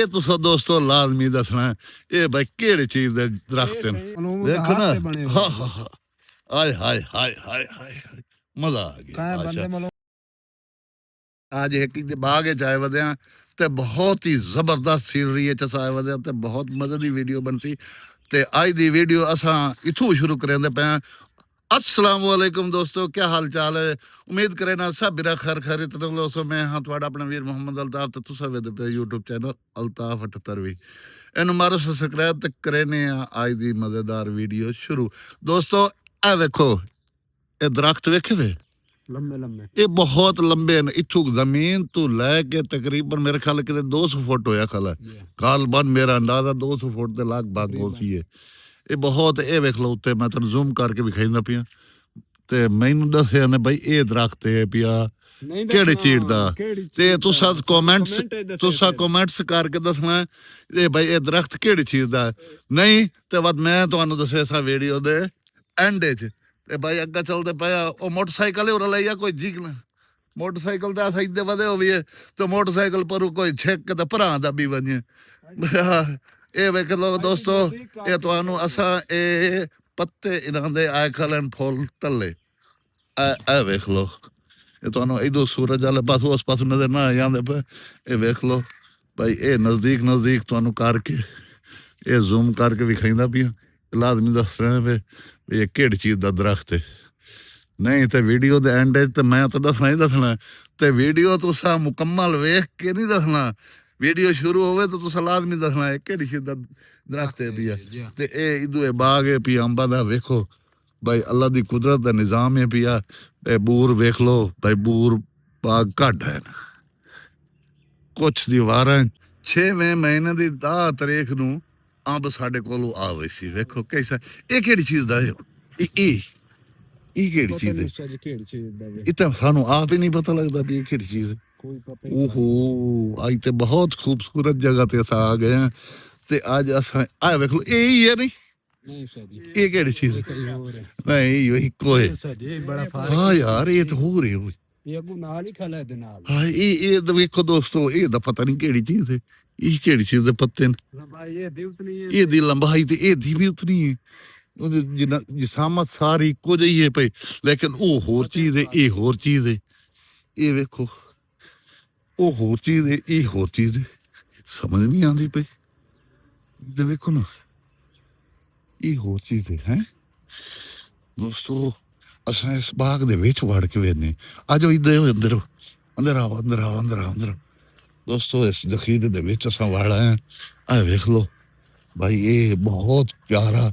ਇਹ ਤੁਸੀਂ ਦੋਸਤੋ ਲਾਜ਼ਮੀ ਦੱਸਣਾ ਇਹ ਬਾਈ ਕਿਹੜੀ ਚੀਜ਼ ਦੇ ਦਰਖਤ ਨੇ। ਦੇਖੋ ਨਾ ਹਾਏ ਹਾਏ ਹਾਏ ਹਾਏ ਹਾਏ ਮਜ਼ਾ ਆ ਗਿਆ। ਅੱਜ ਇੱਕ ਦੇ ਬਾਗ ਚ ਆਏ ਵਧਿਆ ਤੇ ਬਹੁਤ ਹੀ ਜ਼ਬਰਦਸਤ ਸੀਨਰੀ ਚ ਆਏ ਵਧਿਆ ਤੇ ਬਹੁਤ ਮਜ਼ੇ ਦੀ ਵੀਡੀਓ ਬਣਸੀ ਤੇ ਅੱਜ ਦੀ ਵੀਡੀਓ ਅਸਾਂ ਇਥੋਂ ਸ਼ੁਰੂ ਕਰਾਂਦੇ ਪਏ। अस्सलाम वालेकुम दोस्तों, क्या हाल चाल है। उम्मीद करें ना सब मेरा खैर खैरियत दोस्तों। मैं हाँ थोड़ा अपना वीर मोहम्मद अल्ताफ तो तुसा वेद पे यूट्यूब चैनल अल्ताफ 78 इन्हू मारो सब्सक्राइब तो करें आज दी मजेदार वीडियो शुरू। दोस्तों ए वेखो ये दरख्त वेखे वे लंबे लंबे ये बहुत लंबे हैं। इथों जमीन तो लैके तकरीबन मेरे ख्याल कि 200 फुट होया खला काल बन मेरा अंदाजा 200 फुट के लाग बाग होसी है। ਇਹ ਬਹੁਤ ਇਹ ਵੇਖ ਲਓ ਉੱਤੇ ਮੈਂ ਤੁਹਾਨੂੰ ਜ਼ੂਮ ਕਰਕੇ ਵਿਖਾਈਂਦਾ ਪਿਆ ਤੇ ਮੈਨੂੰ ਦੱਸਿਆ ਨੇ ਬਈ ਇਹ ਦਰਖਤ ਹੈ ਪਿਆ ਕਿਹੜੇ ਚੀਜ਼ ਦਾ ਤੇ ਤੁਸੀਂ ਕਮੈਂਟਸ ਕਰਕੇ ਦੱਸਣਾ ਇਹ ਬਈ ਇਹ ਦਰਖਤ ਕਿਹੜੀ ਚੀਜ਼ ਦਾ ਨਹੀਂ ਤੇ ਬਾਅਦ ਮੈਂ ਤੁਹਾਨੂੰ ਦੱਸਿਆ ਸਾ ਵੀਡੀਓ ਦੇ ਐਂਡ 'ਚ ਤੇ ਬਈ ਅੱਗਾ ਚੱਲਦੇ ਪਿਆ ਉਹ ਮੋਟਰਸਾਈਕਲ ਉਹ ਲਈ ਆ ਕੋਈ ਜੀ ਮੋਟਰਸਾਈਕਲ ਦਾ ਸਾਈਡ ਵਧੇ ਹੋਵੇ ਤੇ ਮੋਟਰਸਾਈਕਲ ਪਰ ਕੋਈ ਛੇਕ ਤੇ ਭਰਾ ਦਾ ਵੀ ਵਜੇ ਇਹ ਵੇਖ ਲਓ ਦੋਸਤੋ ਇਹ ਤੁਹਾਨੂੰ ਅਸਾਂ ਇਹ ਪੱਤੇ ਇਹਨਾਂ ਦੇ ਆਏ ਖਲਨ ਫੁੱਲ ਤੱਲੇ ਇਹ ਵੇਖ ਲਓ ਇਹ ਤੁਹਾਨੂੰ ਇਦੋਂ ਸੂਰਜ ਵਾਲੇ ਪਾਸੋਂ ਉਸ ਪਾਸੋਂ ਨਜ਼ਰ ਨਾ ਆਉਂਦੇ ਪਏ। ਇਹ ਵੇਖ ਲਓ ਭਾਈ ਇਹ ਨਜ਼ਦੀਕ ਤੁਹਾਨੂੰ ਕਰਕੇ ਇਹ ਜ਼ੂਮ ਕਰਕੇ ਵਿਖਾਈਂਦਾ ਪਿਆ ਲਾਜ਼ਮੀ ਦੱਸ ਰਿਹਾ ਵੀ ਇਹ ਕਿਹੜੀ ਚੀਜ਼ ਦਾ ਦਰਖਤ ਹੈ ਨਹੀਂ ਤੇ ਵੀਡੀਓ ਦੇ ਐਂਡ 'ਚ ਤੇ ਮੈਂ ਤਾਂ ਦੱਸਣਾ ਹੀ ਦੱਸਣਾ ਤੇ ਵੀਡੀਓ ਤੁਸੀਂ ਮੁਕੰਮਲ ਵੇਖ ਕੇ ਨਹੀਂ ਦੱਸਣਾ। ਵੀਡੀਓ ਸ਼ੁਰੂ ਹੋਵੇ ਤਾਂ ਤੁਸੀਂ ਲਾਜ਼ਮੀ ਦੱਸਣਾ ਹੈ ਕਿਹੜੀ ਚੀਜ਼ ਦਾ ਦਰਖਤ ਹੈ ਪਿਆ ਤੇ ਇਹ ਇਦੋਂ ਇਹ ਬਾਗ ਹੈ ਪਿਆ ਅੰਬਾਂ ਦਾ। ਵੇਖੋ ਭਾਈ ਅੱਲਾ ਦੀ ਕੁਦਰਤ ਦਾ ਨਿਜ਼ਾਮ ਹੈ ਪਿਆ। ਇਹ ਬੂਰ ਵੇਖ ਲਓ ਭਾਈ ਬੂਰ ਬਾਗ ਘੱਟ ਹੈ ਕੁਛ ਦੀਵਾਰਾਂ 6ਵੇਂ ਮਹੀਨੇ ਦੀ 10 ਤਾਰੀਖ ਨੂੰ ਅੰਬ ਸਾਡੇ ਕੋਲੋਂ ਆਵੇ ਸੀ। ਵੇਖੋ ਕਿਹਦਾ ਇਹ ਕਿਹੜੀ ਚੀਜ਼ ਦਾ ਹੈ ਇਹ ਕਿਹੜੀ ਚੀਜ਼ ਹੈ ਇਹ ਤਾਂ ਸਾਨੂੰ ਆਪ ਹੀ ਨਹੀਂ ਪਤਾ ਲੱਗਦਾ ਵੀ ਇਹ ਕਿਹੜੀ ਚੀਜ਼ ਹੈ। ओहो आज तो बहुत खूबसूरत जगह ते अस आ गए हैं ते आज असा आ वेख लो यही है नहीं ये केड़ी चीज नहीं यो इको है। हाँ यार ये तो हो रही हो ये नाल ही खला दे नाल। हाँ ये देखो दोस्तों ये दा पता नहीं केड़ी चीज है ये केड़ी चीज दे पत्ते न भाई ये दी उतनी है ये दी लंबाई ते ये दी भी उतनी है जिना जिसामत सारी इको जही है भाई लेकिन वो होर चीज है ये होर चीज है ये वेखो ਉਹ ਹੋਰ ਚੀਜ਼ ਹੈ ਇਹ ਹੋਰ ਚੀਜ਼ ਹੈ ਸਮਝ ਨਹੀਂ ਆਉਂਦੀ ਪਈ ਤੇ ਵੇਖੋ ਨਾ ਇਹ ਹੋਰ ਚੀਜ਼ ਹੈ ਦੋਸਤੋ ਅਸਾਂ ਇਸ ਬਾਗ ਦੇ ਵਿੱਚ ਵੜ ਕੇ ਵੇਖਨੇ ਆਜੋ ਇੱਧਰ ਅੰਦਰ ਆਓ ਦੋਸਤੋ ਇਸ ਜ਼ਖੀਰੇ ਦੇ ਵਿੱਚ ਅਸਾਂ ਵੜ ਆਏ ਆ ਵੇਖ ਲਓ ਭਾਈ ਇਹ ਬਹੁਤ ਪਿਆਰਾ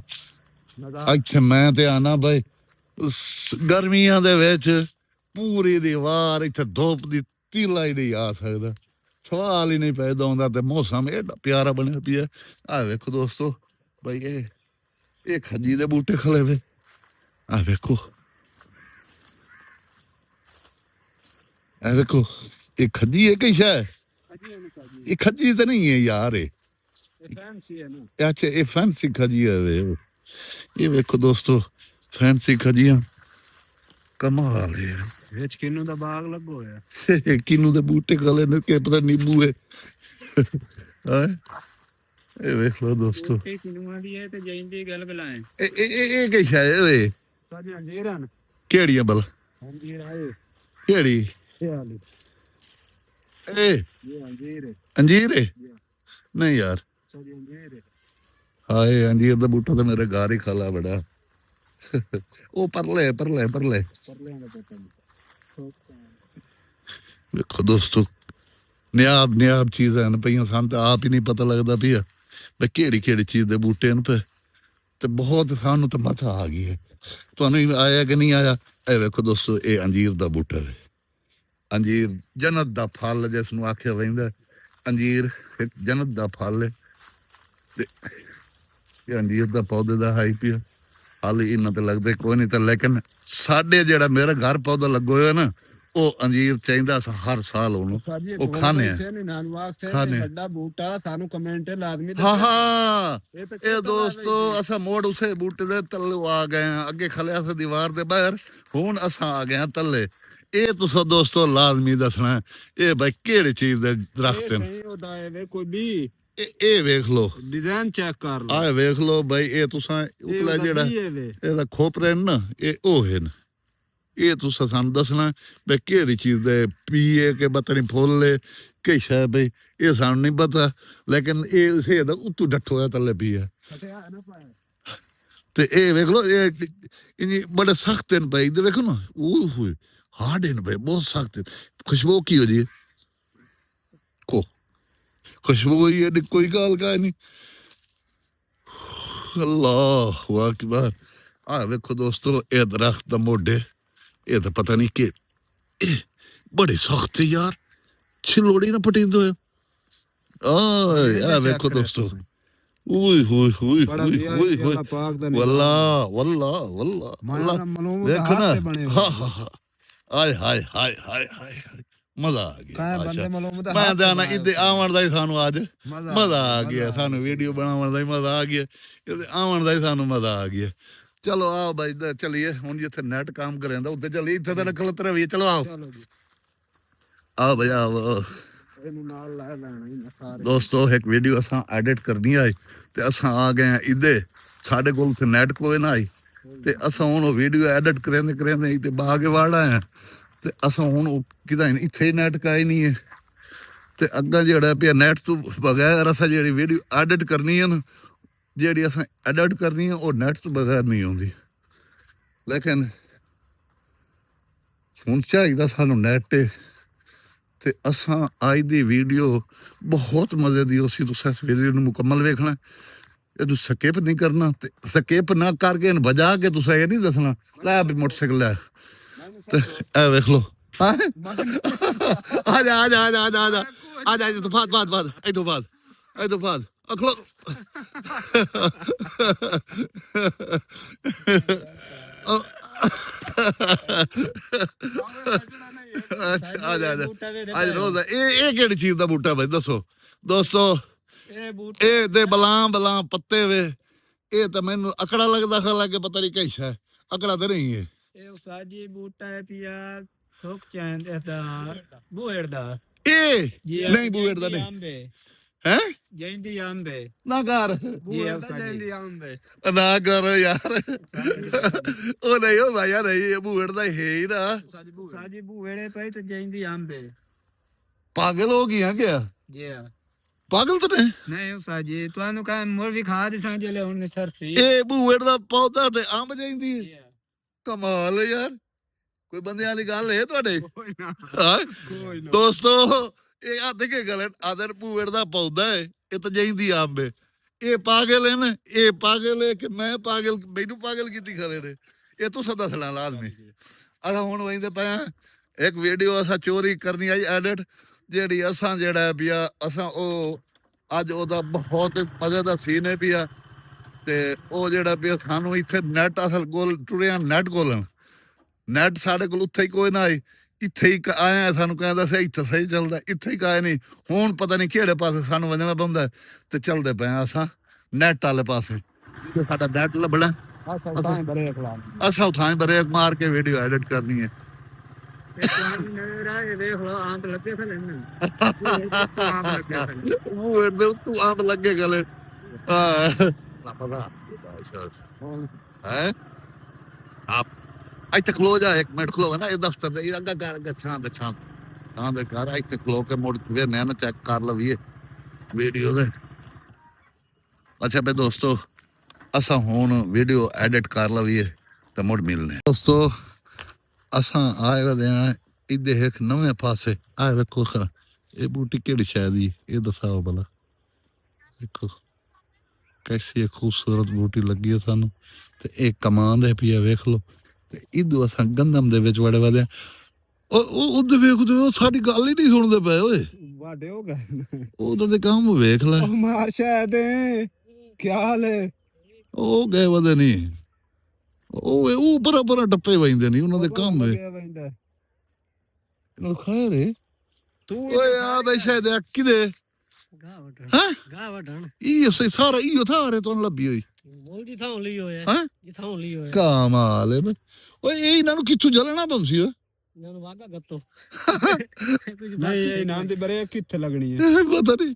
ਇੱਥੇ ਮੈਂ ਤੇ ਆਣਾ ਭਾਈ ਗਰਮੀਆਂ ਦੇ ਵਿੱਚ ਪੂਰੀ ਦੀਵਾਰ ਇੱਥੇ ਧੁੱਪ ਦੀ ਤੀਲਾ ਹੀ ਨਹੀਂ ਆ ਸਕਦਾ ਸਵਾਲ ਹੀ ਨਹੀਂ ਪੈਦਾ ਹੁੰਦਾ ਤੇ ਮੌਸਮ ਏਡਾ ਪਿਆਰਾ ਬਣਿਆ ਪਿਆ। ਆ ਵੇਖੋ ਦੋਸਤੋ ਭਾਈ ਇਹ ਖੱਜੀ ਦੇ ਬੂਟੇ ਖਲੇ ਵੇ ਆ ਵੇਖੋ ਇਹ ਖੱਜੀ ਹੈ ਕਿ ਸ਼ਾਇਦ ਇਹ ਖੱਜੀ ਤਾਂ ਨਹੀਂ ਹੈ ਯਾਰ ਇਹ ਫੈਂਸੀ ਹੈ ਨਾ ਅੱਛਾ ਇਹ ਫੈਂਸੀ ਖੱਜੀ ਹੈ ਵੇ ਇਹ ਵੇਖੋ ਦੋਸਤੋ ਫੈਂਸੀ ਖੱਜੀਆਂ ਕਮਾਲ ਹੈ ਵਿੱਚ ਕਿੰਨੂ ਦਾ ਬਾਗ ਲੱਗੋ ਹੋਇਆ ਕਿੰਨੂ ਦੇ ਬੂਟੇ ਖਲੇ ਨੇ ਕਿ ਪਤਾ ਨੀਂਬੂ ਹੈ ਇਹ ਵੇਖ ਲਓ ਦੋਸਤੋ ਕਿੰਨੂਆਂ ਦੀ ਹੈ ਤੇ ਜੈਂਦੀ ਗੱਲ ਬਲਾਏ ਇਹ ਕੀ ਸ਼ਾਇ ਓਏ ਸਾਡੀ ਅੰਜੀਰਾਂ ਕਿਹੜੀਆਂ ਬਲ ਅੰਜੀਰ ਆਏ ਕਿਹੜੀ ਇਹ ਵਾਲੀ ਇਹ ਅੰਜੀਰ ਹੈ ਨਹੀਂ ਯਾਰ ਸਾਡੀ ਅੰਜੀਰ ਹੈ ਹਾਏ ਅੰਜੀਰ ਦਾ ਬੂਟਾ ਤਾਂ ਮੇਰੇ ਘਰ ਹੀ ਖਾਲਾ ਬੜਾ ਉਹ ਪਰਲੇ ਵੇਖੋ ਦੋਸਤੋ ਨਿਆਬ ਚੀਜ਼ਾਂ ਨੇ ਪਈਆਂ ਸਾਨੂੰ ਤਾਂ ਆਪ ਹੀ ਨਹੀਂ ਪਤਾ ਲੱਗਦਾ ਪਿਆ ਵੀ ਕਿਹੜੀ ਚੀਜ਼ ਦੇ ਬੂਟੇ ਨੇ ਪਏ ਤੇ ਬਹੁਤ ਸਾਨੂੰ ਤਾਂ ਮਜ਼ਾ ਆ ਗਈ ਹੈ। ਤੁਹਾਨੂੰ ਆਇਆ ਕਿ ਨਹੀਂ ਆਇਆ ਇਹ ਵੇਖੋ ਦੋਸਤੋ ਇਹ ਅੰਜੀਰ ਦਾ ਬੂਟਾ ਹੈ। ਅੰਜੀਰ ਜੰਨਤ ਦਾ ਫਲ ਜਿਸ ਨੂੰ ਆਖਿਆ ਜਾਂਦਾ ਅੰਜੀਰ ਜੰਨਤ ਦਾ ਫਲ ਹੈ ਤੇ ਇਹ ਅੰਜੀਰ ਦਾ ਪੌਦੇ ਦਾ ਹਾਈ ਪਿਆ ਹਾਲੇ ਇਹਨਾਂ ਤੇ ਲੱਗਦੇ ਕੋਈ ਨਹੀਂ ਤਾਂ ਲੇਕਿਨ ਸਾਡੇ ਜਿਹੜਾ ਮੇਰਾ ਘਰ ਪੌਦਾ ਲੱਗੋ ਹੋਇਆ ਨਾ ਉਹ ਅੰਜੀਰ ਚਾਹੀਦਾ ਹਰ ਸਾਲ ਉਹਨੂੰ ਉਹ ਖਾਣੇ ਵੱਡਾ ਬੂਟਾ ਸਾਨੂੰ ਕਮੈਂਟ ਲਾਜ਼ਮੀ ਹਾਂ ਇਹ ਦੋਸਤੋ ਅਸਾਂ ਮੋੜ ਉਸੇ ਬੂਟੇ ਦੇ ਤੱਲੇ ਆ ਗਏ ਆ ਅੱਗੇ ਖਲਿਆ ਸੀ ਦੀਵਾਰ ਦੇ ਬਾਹਰ ਹੁਣ ਅਸਾਂ ਆ ਗਏ ਆ ਤੱਲੇ ਇਹ ਤੁਸੀਂ ਦੋਸਤੋ ਲਾਜ਼ਮੀ ਦੱਸਣਾ ਇਹ ਬਈ ਕਿਹੜੀ ਚੀਜ਼ ਦੇ ਦਰਖਤ ਨੇ। ਸਹੀ ਹੁੰਦਾ ਹੈ ਕੋਈ ਵੀ ਇਹ ਵੇਖ ਲਓ ਡਿਜ਼ਾਈਨ ਚੈੱਕ ਕਰ ਲਓ। ਆਹ ਵੇਖ ਲਓ ਬਈ ਇਹ ਤੁਸੀਂ ਉਤਲਾ ਜਿਹੜਾ ਇਹਦਾ ਖੋਪਰੇ ਨਾ ਇਹ ਉਹ ਹਨ। ਇਹ ਤੁਸੀਂ ਸਾਨੂੰ ਦੱਸਣਾ ਬਈ ਕਿਹੜੀ ਚੀਜ਼ ਦੇ ਪੀਏ ਕਿ ਪਤਾ ਨਹੀਂ ਫੁੱਲ ਕਿ ਸ਼ਾਇ ਬਈ ਇਹ ਸਾਨੂੰ ਨਹੀਂ ਪਤਾ ਲੇਕਿਨ ਇਹ ਸੇਦਾ ਉੱਤੋਂ ਡੱਠੋ ਹੋਇਆ ਥੱਲੇ ਪੀਆ ਤੇ ਇਹ ਵੇਖ ਲਓ ਇਹ ਬੜੇ ਸਖਤ ਹਨ ਬਈ ਦੇ ਵੇਖੋ ਨਾ ਉਹ ਹੋਏ ਹਾਰਡ ਹਨ ਬਈ ਬਹੁਤ ਸਖਤ ਖੁਸ਼ਬੂ ਕੀ ਹੋ ਜੀ ਕੋ ਖੁਸ਼ਬੂ ਇਹ ਕੋਈ ਗੱਲ ਕਾ ਨਹੀਂ ਅੱਲਾਹੁ ਅਕਬਰ। ਆ ਵੇਖੋ ਦੋਸਤੋ ਇਹ ਦਰਖਤ ਦਾ ਮੋਢੇ ਇਹ ਤਾਂ ਪਤਾ ਨਹੀਂ ਕਿ ਬੜੇ ਸਖਤ ਯਾਰ ਛਿਲੋੜੀ ਨਾ ਪਟਿੰਦੋ ਆ ਵੇਖੋ ਦੋਸਤੋ ਓਏ ਹੋਏ ਹੋਏ ਹੋਏ ਹੋਏ ਵੱਲਾ ਵੱਲਾ ਵੱਲਾ ਦੇਖ ਨਾ ਹਾਏ ਹਾਏ ਹਾਏ ਹਾਏ ਹਾਏ ਮਜ਼ਾ ਆ ਗਿਆ। ਮੈਂ ਜਾਣਾ ਇੱਥੇ ਆਉਣ ਦਾ ਹੀ ਸਾਨੂੰ ਅੱਜ ਮਜ਼ਾ ਆ ਗਿਆ ਸਾਨੂੰ ਵੀਡੀਓ ਬਣਾਉਣ ਦਾ ਹੀ ਮਜ਼ਾ ਆ ਗਿਆ ਇਹਦੇ ਆਉਣ ਦਾ ਹੀ ਸਾਨੂੰ ਮਜ਼ਾ ਆ ਗਿਆ। ਚਲੋ ਆ ਬਾਈ ਚਲੀਏ ਹੁਣ ਜਿੱਥੇ ਨੈਟ ਕੰਮ ਕਰਿਆ ਉੱਤੇ ਚੱਲੀਏ ਇੱਥੇ ਤਾਂ ਖਲਤ ਰਵੀਏ ਚਲੋ ਆਓ ਆ ਬਈ ਆਓ ਦੋਸਤੋ ਇੱਕ ਵੀਡੀਓ ਅਸਾਂ ਐਡਿਟ ਕਰਨੀ ਆਈ ਤੇ ਅਸਾਂ ਆ ਗਏ ਇੱਦੇ ਸਾਡੇ ਕੋਲ ਤੇ ਨੈਟ ਕੋਈ ਨਾ ਆਈ ਤੇ ਅਸਾਂ ਹੁਣ ਉਹ ਵੀਡੀਓ ਐਡਿਟ ਕਰਿੰਦੇ ਤੇ ਬਾਗੇ ਵਾੜਾ ਆ ਤੇ ਅਸਾਂ ਹੁਣ ਕਿਦਾ ਇੱਥੇ ਨੈਟ ਕਾਈ ਨਹੀਂ ਹੈ ਤੇ ਅੱਗਾ ਜਿਹੜਾ ਪਿਆ ਨੈਟ ਤੋਂ ਬਗੈਰ ਅਸਾਂ ਜਿਹੜੀ ਵੀਡੀਓ ਐਡਿਟ ਕਰਨੀ ਹੈ ਨਾ ਜਿਹੜੀ ਅਸਾਂ ਐਡਿਟ ਕਰਨੀ ਹੈ ਉਹ ਨੈਟ ਤੋਂ ਬਗੈਰ ਨਹੀਂ ਆਉਂਦੀ ਲੇਕਿਨ ਹੁਣ ਚਾਹੀਦਾ ਸਾਨੂੰ ਨੈਟ ਤੇ ਅਸਾਂ ਅੱਜ ਦੀ ਵੀਡੀਓ ਬਹੁਤ ਮਜ਼ੇ ਦੀ ਉਸੀ ਤੁਸੀਂ ਇਸ ਵੀਡੀਓ ਨੂੰ ਮੁਕੰਮਲ ਵੇਖਣਾ ਇਹਨੂੰ ਸਕਿਪ ਨਹੀਂ ਕਰਨਾ ਤੇ ਸਕਿਪ ਨਾ ਕਰਕੇ ਇਹਨੂੰ ਵਜਾ ਕੇ ਤੁਸੀਂ ਇਹ ਨਹੀਂ ਦੱਸਣਾ ਲੈ ਵੀ ਮੋਟਰਸਾਈਕਲ ਲੈ ਤੇ ਇਹ ਵੇਖ ਲਓ ਆ ਜਾ ਆ ਜਾ ਆ ਜਾ ਆ ਜਾ ਆ ਜਾ ਇਹ ਤੋਂ ਬਾਅਦ ਇਹ ਤੋਂ ਬਾਅਦ ਅਖਲੋ ਆ ਜਾ ਅੱਜ ਰੋਜ਼ ਇਹ ਕਿਹੜੀ ਚੀਜ਼ ਦਾ ਬੂਟਾ ਬਈ ਦੱਸੋ ਦੋਸਤੋ ਇਹ ਦੇ ਬਲਾਂ ਪੱਤੇ ਵੇ ਇਹ ਤਾਂ ਮੈਨੂੰ ਅਕੜਾ ਲੱਗਦਾ ਖਾ ਲੱਗੇ ਪਤਾ ਨਹੀਂ ਕਿਹੜਾ ਹੈ ਅਕੜਾ ਤਾਂ ਨਹੀਂ ਹੈ ਇਹ ਸਾਜੀ ਬੂਟਾ ਹੈ ਪਿਆ ਸੁੱਕ ਚੈਂਦ ਦਾ ਬੂਹੜ ਦਾ ਇਹ ਨਹੀਂ ਬੂਹੜ ਦਾ ਨਹੀਂ ਹੈ ਜੈਂਦੀ ਆਂਬੇ ਨਾ ਕਰ ਜੈਂਦੀ ਆਂਬੇ ਨਾ ਕਰ ਯਾਰ ਉਹ ਨਹੀਂ ਉਹ ਭਾਈ ਨਹੀਂ ਬੂਹੜ ਦਾ ਹੈ ਹੀ ਨਾ ਸਾਜੀ ਬੂਹੜੇ ਪਈ ਤੇ ਜੈਂਦੀ ਆਂਬੇ ਪਾਗਲ ਹੋ ਗਿਆ ਕਿਆ ਜੀ ਪਾਗਲ ਤਾਂ ਨਹੀਂ ਉਹ ਸਾਜੀ ਤੁਹਾਨੂੰ ਕਹਾਂ ਮੋਰ ਵੀ ਖਾ ਦੇ ਸਾਂ ਜਲੇ ਹੁਣ ਸਰਸੀ ਇਹ ਬੂਹੜ ਦਾ ਪੌਦਾ ਤੇ ਅੰਬ ਜਾਂਦੀ ਹੈ ਕਮਾਲ ਯਾਰ ਕੋਈ ਬੰਦਿਆਂ ਵਾਲੀ ਗੱਲ ਹੈ ਤੁਹਾਡੇ ਕੋਈ ਨਾ ਦੋਸਤੋ ਇਹ ਆ ਦੇਖੇ ਗੱਲ ਆਦਰ ਬੂਹੜ ਦਾ ਪੌਦਾ ਹੈ ਇਹ ਤਾਂ ਜਾਂਦੀ ਅੰਬ ਹੈ ਇਹ ਪਾਗਲ ਹੈ ਨਾ ਇਹ ਪਾਗਲ ਹੈ ਕਿ ਮੈਂ ਪਾਗਲ ਮੈਨੂੰ ਪਾਗਲ ਕੀਤੀ ਖਰੇ ਨੇ ਇਹ ਤੂੰ ਸਦਾ ਸਲਾ ਲਾਜ਼ਮੀ ਅਸਾਂ ਹੁਣ ਵੈਂਦੇ ਪਿਆ ਇੱਕ ਵੀਡੀਓ ਅਸਾਂ ਚੋਰੀ ਕਰਨੀ ਆਈ ਐਡਿਟ ਜਿਹੜੀ ਅਸਾਂ ਜਿਹੜਾ ਪਿਆ ਅਸਾਂ ਉਹ ਅੱਜ ਉਹਦਾ ਬਹੁਤ ਮਜ਼ੇ ਦਾ ਸੀਨ ਹੈ ਪਿਆ ਤੇ ਉਹ ਜਿਹੜਾ ਪਿਆ ਸਾਨੂੰ ਇੱਥੇ ਨੈਟ ਅਸਲ ਕੋਲ ਟੁਰਿਆ ਨੈਟ ਕੋਲ ਨੈਟ ਸਾਡੇ ਕੋਲ ਉੱਥੇ ਹੀ ਕੋਈ ਨਾ ਆਈ ਇੱਥੇ ਹੀ ਆਇਆ ਸਾਨੂੰ ਕਹਿੰਦਾ ਸੀ ਇੱਥੇ ਸਹੀ ਚੱਲਦਾ ਇੱਥੇ ਹੀ ਕਾਇ ਨਹੀਂ ਹੁਣ ਪਤਾ ਨਹੀਂ ਕਿਹੜੇ ਪਾਸੇ ਸਾਨੂੰ ਵਜਣਾ ਪੈਂਦਾ ਤੇ ਚੱਲਦੇ ਪਏ ਅਸਾਂ ਨੈਟ ਵਾਲੇ ਪਾਸੇ ਸਾਡਾ ਨੈਟ ਲੱਭਣਾ ਅਸਾਂ ਥਾਂ ਬਰੇਕ ਮਾਰ ਕੇ ਵੀਡੀਓ ਐਡਿਟ ਕਰਨੀ ਹੈ ਤੂੰ ਆਪ ਲੱਗੇ ਗਲੇ ਆਪ ਇੱਥੇ ਖਲੋ ਜਾ ਇੱਕ ਮਿੰਟ ਖਲੋ ਨਾ ਇਹ ਦਫ਼ਤਰ ਦੇ ਅੱਗਾ ਕਰ ਛਾਂ ਦੇ ਘਰ ਇੱਥੇ ਖਲੋ ਕੇ ਮੁੜ ਕੇ ਨਾ ਚੈੱਕ ਕਰ ਲਵੀਏ ਵੀਡੀਓ ਦੇ ਅੱਛਾ ਬੇ ਦੋਸਤੋ ਅਸਾਂ ਹੁਣ ਵੀਡੀਓ ਐਡਿਟ ਕਰ ਲਵੀਏ ਤੇ ਮੁੜ ਮਿਲਨੇ ਦੋਸਤੋ ਅਸਾਂ ਆਏ ਵਦੇ ਆ ਇੱਦੇ ਇੱਕ ਨਵੇਂ ਪਾਸੇ ਆਏ ਵੇਖੋ ਇਹ ਬੂਟੀ ਕਿਹੜੀ ਸ਼ਾਇਦ ਇਹ ਦੱਸਾਓ ਭਲਾ ਦੇਖੋ कैसी खूबसूरत बूटी लगी है सानू ते एक कमान दे पिया वेख लो ते इदू असां गंदम दे विच वड़े वदे उधर वेख दे साडी गल ही नहीं सुनदे पे ओए वाडे हो गए उधर दे काम वेख ले मार शायद क्या हाल है ओ गए वदे नहीं ओ ऊपर टप्पे वैंदे नहीं उन्हां दे काम वे इन्हां खैर है तू ओए आ बे शायद किदे ਸਾਰਾ ਇਹੋ ਥਾਰੇ ਤੁਹਾਨੂੰ ਲੱਭੀ ਹੋਈ ਮੋਲਦੀ ਥਾਂ ਲਈ ਹੋਇਆ ਹੈ ਇਹ ਥਾਂ ਲਈ ਹੋਇਆ ਕਮਾਲ ਹੈ ਓਏ ਇਹ ਇਹਨਾਂ ਨੂੰ ਕਿੱਥੋਂ ਜਲਣਾ ਬੰਸੀ ਓਏ ਜਨ ਵਾਗਾ ਗੱਤੋ ਨਹੀਂ ਇਹ ਨਾਮ ਦੀ ਬਰੇ ਕਿੱਥੇ ਲੱਗਣੀ ਹੈ ਪਤਾ ਨਹੀਂ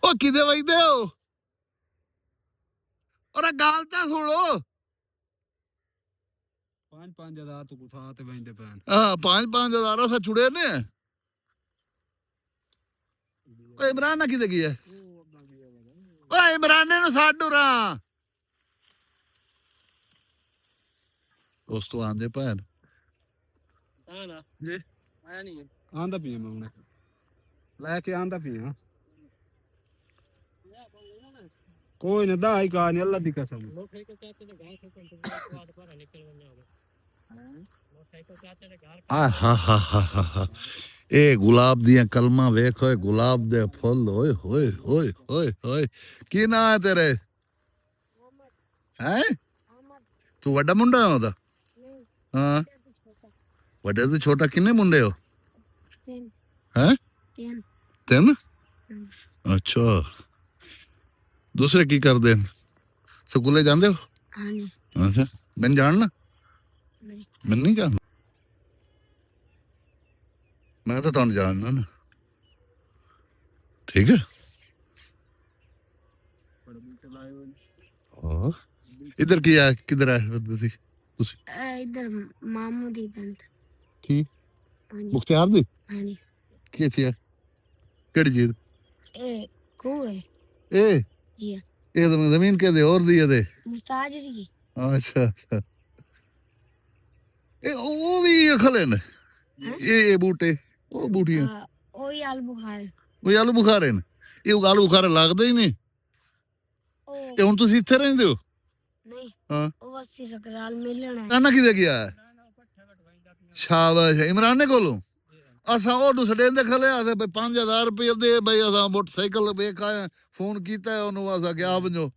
ਉਹ ਕਿਦੇ ਵਜਦੇ ਹੋ ਔਰ ਗੱਲ ਤਾਂ ਸੁਣੋ 5,000 ਤੋਂ ਕੁਥਾ ਤੇ ਵੰਦੇ ਪੈਣ ਹਾਂ 5,000 ਅਸਾਂ ਛੁੜੇ ਨੇ ਓਏ ਇਮਰਾਨ ਨਾ ਕਿਤੇ ਗਿਆ ਓਏ ਇਮਰਾਨ ਨੇ ਸਾਡੂ ਰਾ ਉਸ ਤੋਂ ਆਂਦੇ ਭੈਣ ਨਾ ਜੀ ਆਇਆ ਨਹੀਂ ਆਂਦਾ ਪੀਆ ਮੈਂ ਹੁਣ ਲੈ ਕੇ ਆਂਦਾ ਪੀਆ ਕੋਈ ਨਾ ਦਾ ਹੀ ਕਾ ਨਹੀਂ ਅੱਲਾ ਦੀ ਕਸਮ ਲੋਕ ਇਹ ਚਾਹਤੇ ਨੇ ਘਰ ਤੋਂ ਬਾਅਦ ਪਰ ਨਿਕਲ ਵੰਨੇ ਹੋਵੇ ਲੋਕ ਇਹ ਚਾਹਤੇ ਨੇ ਘਰ ਆ ਹਾ ਹਾ ਹਾ ਹਾ ਇਹ ਗੁਲਾਬ ਦੀਆਂ ਕਲਮਾਂ ਵੇਖ ਓਏ ਗੁਲਾਬ ਦੇ ਫੁੱਲ ਓਏ ਹੋਏ ਹੋਏ ਹੋਏ ਹੋਏ ਕੀ ਨਾਂ ਹੈ ਤੇਰੇ ਹੈ ਤੂੰ ਵੱਡਾ ਮੁੰਡਾ ਹੈ ਉਹਦਾ ਹਾਂ ਵੱਡੇ ਤੋਂ ਛੋਟਾ ਕਿੰਨੇ ਮੁੰਡੇ ਹੋ ਹੈ ਤਿੰਨ ਅੱਛਾ ਦੂਸਰੇ ਕੀ ਕਰਦੇ ਨੇ ਸਕੂਲੇ ਜਾਂਦੇ ਹੋ ਅੱਛਾ ਮੈਨੂੰ ਜਾਣਨਾ ਮੈਨੂੰ ਨਹੀਂ ਜਾਣਨਾ ਮੈਂ ਤਾਂ ਤੁਹਾਨੂੰ ਜਾਣਦਾ ਨਾ ਠੀਕ ਹੈ इधर की है किधर है ਤੁਸੀਂ इधर मामू दी बंद ਕੀ हाँ जी ਮੁਖਤਿਆਰ ਦੀ हाँ जी ਕੀ ਸੀ ਕਿਹੜੀ ਚੀਜ਼ ए कुएं ਇਹ जी हाँ ਇਹ ਤਾਂ ਜ਼ਮੀਨ ਕੇ ਦੇ ਹੋਰ ਦੀ ਇਹਦੇ मुस्ताजिर की ਅੱਛਾ ਅੱਛਾ ਇਹ ਉਹ ਵੀ ਖਲੇ ਨੇ ਇਹ ਬੂਟੇ ਉਹ ਬੂਟੀਆਂ ओ ही आल बुखार ਉਹ ਆਲੂ ਬੁਖਾਰੇ ਨੇ ਇਹ ਆਲੂ ਬੁਖਾਰੇ ਲੱਗਦੇ ਹੀ ਨਹੀਂ ओ ਇਹ ਹੁਣ ਤੁਸੀਂ ਇੱਥੇ ਰਹਿੰਦੇ ਹੋ नहीं हाँ ओ बस सिर्फ राल मिलना है ਨਾਨਾ ਕਿਤੇ ਗਿਆ ਹੈ ਸ਼ਾਬਾਸ਼ ਇਮਰਾਨ ਨੇ ਕੋਲੋਂ ਅਸਾਂ ਉਹਨੂੰ ਸੜੇਂਦੇ ਖਲੇ ਆ ਤੇ 5000 ਰੁਪਏ ਦੇ ਬਈ ਅਸਾਂ ਮੋਟਰਸਾਈਕਲ ਵੇਖ ਆਇਆ ਫੋਨ ਕੀਤਾ ਉਹਨੂੰ ਅਸਾਂ ਗਿਆ ਬੰਜੋ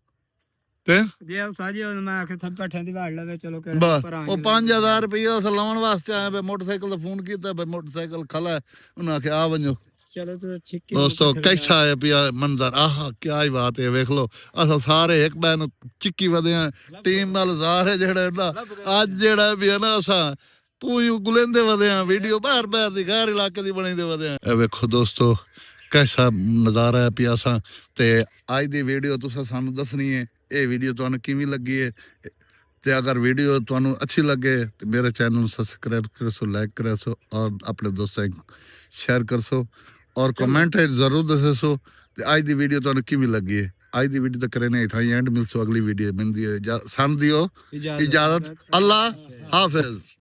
ਤੇ ਜੇ ਸਾਜੀ ਮੈਂ ਆਖੇ ਥੱਪ ਪੱਠਿਆਂ ਦੀ ਵਾੜ ਲਵੇ ਚਲੋ ਕਿ ਬਸ ਉਹ 5000 ਰੁਪਏ ਅਸਾਂ ਲਾਉਣ ਵਾਸਤੇ ਆਏ ਬਈ ਮੋਟਰਸਾਈਕਲ ਦਾ ਫੋਨ ਕੀਤਾ ਬਈ ਮੋਟਰਸਾਈਕਲ ਖਲਾ ਉਹਨਾਂ ਆਖਿਆ ਆ ਬੰਜੋ ਚਲੋ ਤੂੰ ਛਿੱਕੇ दोस्तों कैसा है पिया मंजर आह क्या ही बात है वेख लो असा सारे एक बैन चिक्की वदे टीम नाल ज़ार है जेड़ा ना आज जेड़ा भी है ना असा पूरी गुलेंदे वदे वीडियो बाहर बाहर दी गैर इलाके दी बनेंदे वदे ए वेखो दोस्तों कैसा नज़ारा है पिया असा ते आज दी वीडियो तुसा सानू दसनी है ये वीडियो तुहानू किवें लगी है ते अगर वीडियो तुहानू अच्छी लगे तो मेरे चैनल नू सब्सक्राइब करसो लाइक करसो और अपने दोस्तों शेयर करसो और कमेंट है जरूर दसो आज दी वीडियो तुहानू किवें लगी है आज दी वीडियो तो करने था एंड मिलसो अगली वीडियो मिलदी है सन दियो इजाजत अल्लाह हाफिज।